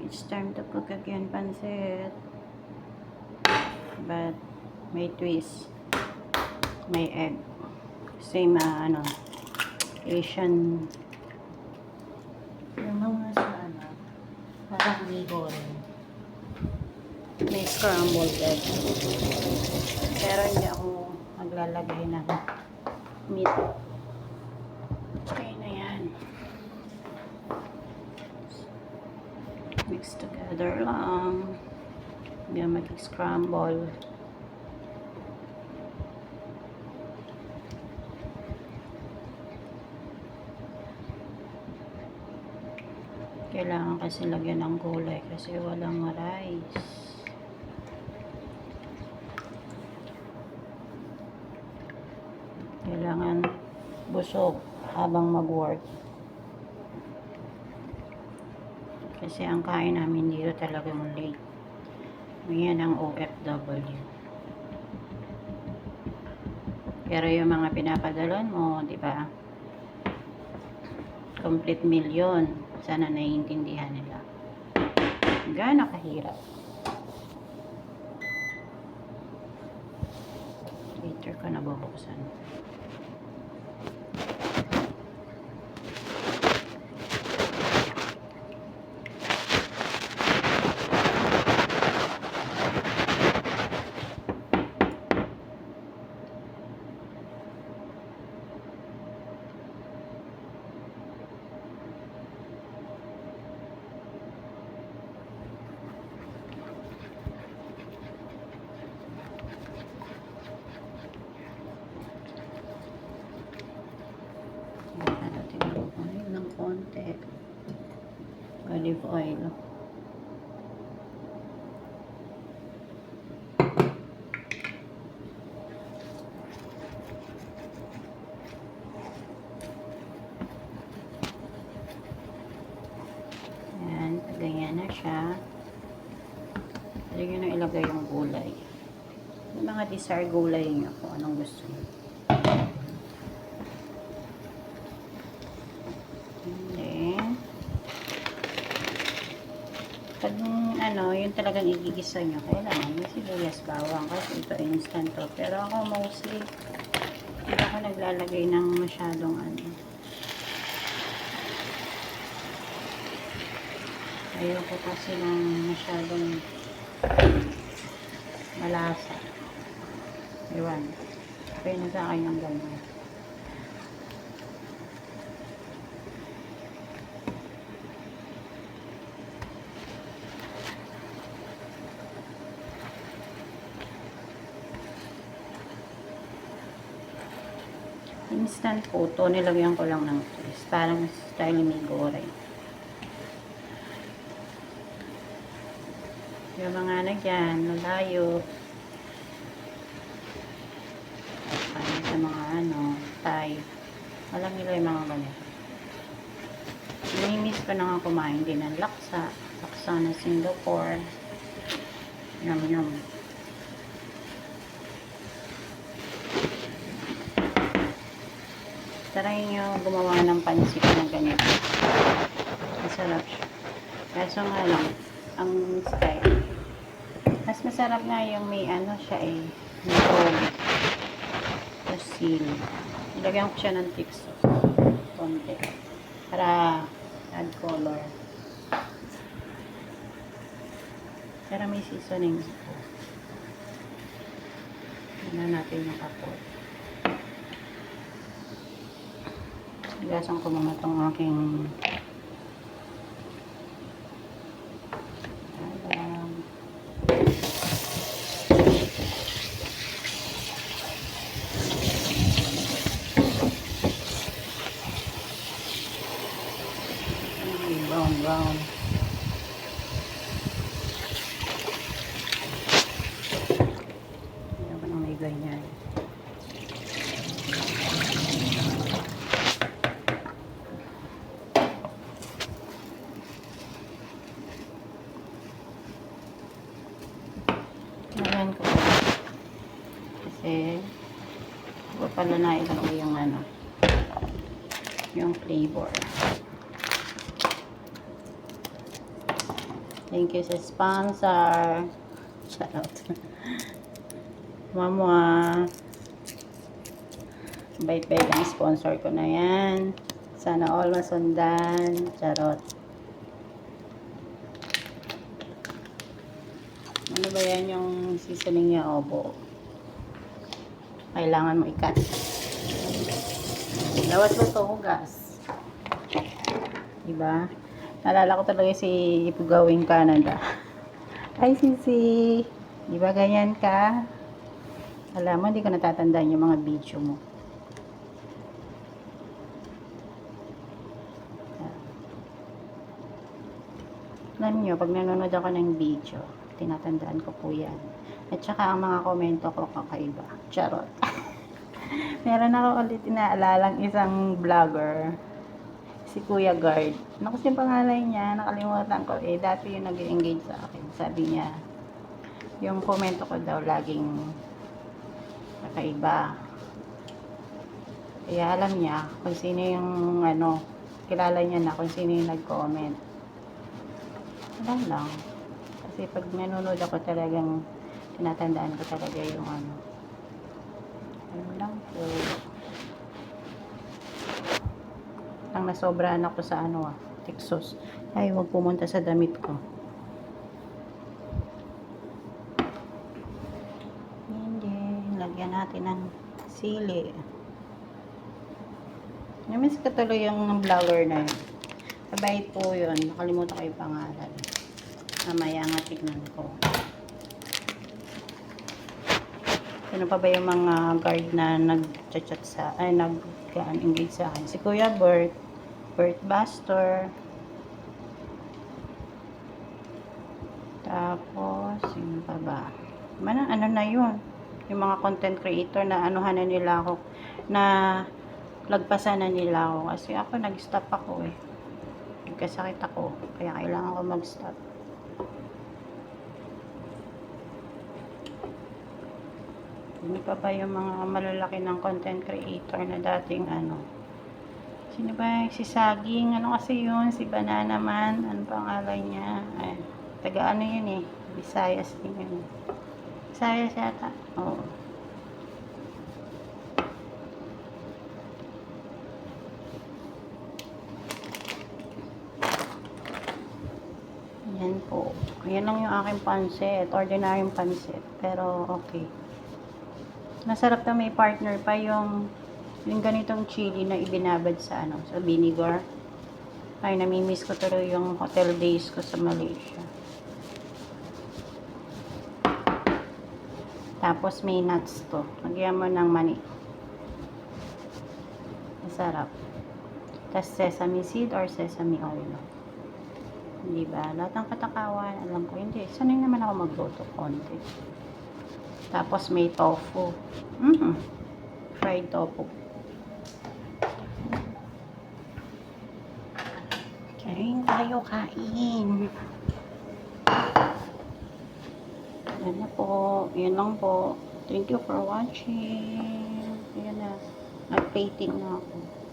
It's time to cook again pancit. But may twist. May egg. Same Asian. Yung mga sa parang migo rin. May scrambled egg. Pero hindi ako maglalagay ng meat. Okay na yan. Mix together lang. Hindi na mag-scramble. Kailangan kasi lagyan ng gulay kasi walang rice. Kailangan busog habang mag-work. Kasi ang kain namin dito talagang late. Yan ang OFW. Pero yung mga pinapadalan mo, di ba? Complete meal yun. Sana naiintindihan nila. Gaano kahirap. Later ka na bubuksan. Oil ng konti. Olive oil. Ayan, ganyan na siya. Pwede nyo na ilagay yung gulay. Yung mga desired gulay nyo kung anong gusto nyo. Pag yung talagang igigisa nyo, kailangan may sibuyas, bawang kasi ito instant to. Pero ako mostly hindi ako naglalagay ng masyadong ayoko kasi ng masyadong malasa. Iwan. Okay na sa akin yung ganyan. Instant po to, nilagyan ko lang ng twist. Parang style ni goreng. Yung mga dyan, malayo. Parang sa mga Thai. Alam nila yung mga ganito. Namimiss ko na nga kumain din ng laksa. Laksa na Singapore. Yum. Try nyo gumawa ng pansit na ganito. Masarap siya. Kaso nga lang, ang style. Mas masarap nga yung may siya may toge. Asin. Ilagyan ko siya ng thick sauce. Konti. Para add color. Para may seasoning. Tignan natin yung kapot. Gasan ko muna itong aking brown. Hindi ko nang may ganyan. Ayan ko. Kasi huwag pala na ilagay yung flavor. Thank you sa sponsor. Charot. Mama. Bait-bait ang sponsor ko na yan. Sana all masundan. Charot. Ano ba yan yung seasoning niya? Obo. Kailangan mo ikat. Lawat mo to, hugas. Diba? Naalala ko talaga si Ipugawing Canada. Ay, Sisi. Diba ganyan ka? Alam mo, hindi ko natatandaan yung mga video mo. Alam nyo, pag nanonood ako ng video, tinatandaan ko po yan. At saka ang mga komento ko kakaiba. Charot. Meron ako ulit inaalalang isang vlogger. Si Kuya Guard. Ano kasi yung pangalan niya? Nakalimutan ko. Dati yung nag-engage sa akin. Sabi niya, yung komento ko daw laging kakaiba. Kaya alam niya kung sino yung kilala niya na kung sino yung nag-comment. Wala lang. Kasi pag nanonood ako talagang tinatandaan ko talaga yung ano lang po. Ang nasobrahan ako sa Texas. Ay, huwag pumunta sa damit ko. Hindi. Lagyan natin ng sili. Namiss ko tuloy yung vlogger na yun. Mabait po yun. Nakalimutan ko yung pangalan. Mamaya nga tignan ko. Ano pa ba yung mga guard na nag-chat sa, nag-engage sa akin? Si Kuya Bert Buster. Tapos, sino pa ba? Ano na yun? Yung mga content creator na anuhan na nila ako, na lagpasan na nila ako. Kasi ako, nag-stop ako eh. Nagkasakit ako. Kaya kailangan ko mag-stop. Hindi pa ba yung mga malalaki ng content creator na dating sino ba? Si Saging, ano kasi yun? Si Banana Man, ano pangalan niya? Ay, taga yun eh. Visayas din yun. Visayas yata. Oo. Yan po. Yan lang yung aking pansit. Ordinaryong pansit. Pero okay. Masarap na may partner pa yung ganitong chili na ibinabad sa sa vinegar. Ay, namimiss ko tuloy yung hotel days ko sa Malaysia. Tapos may nuts to. Lagyan mo ng mani. Masarap. Tapos sesame seed or sesame oil. Hindi ba? Lahat ng katakawan, alam ko, hindi. Sanay naman ako magluto konti. Tapos may tofu. Fried tofu. Kain tayo, kain. Yan na po. Yan lang po. Thank you for watching. Yan na. Nag-painting na ako.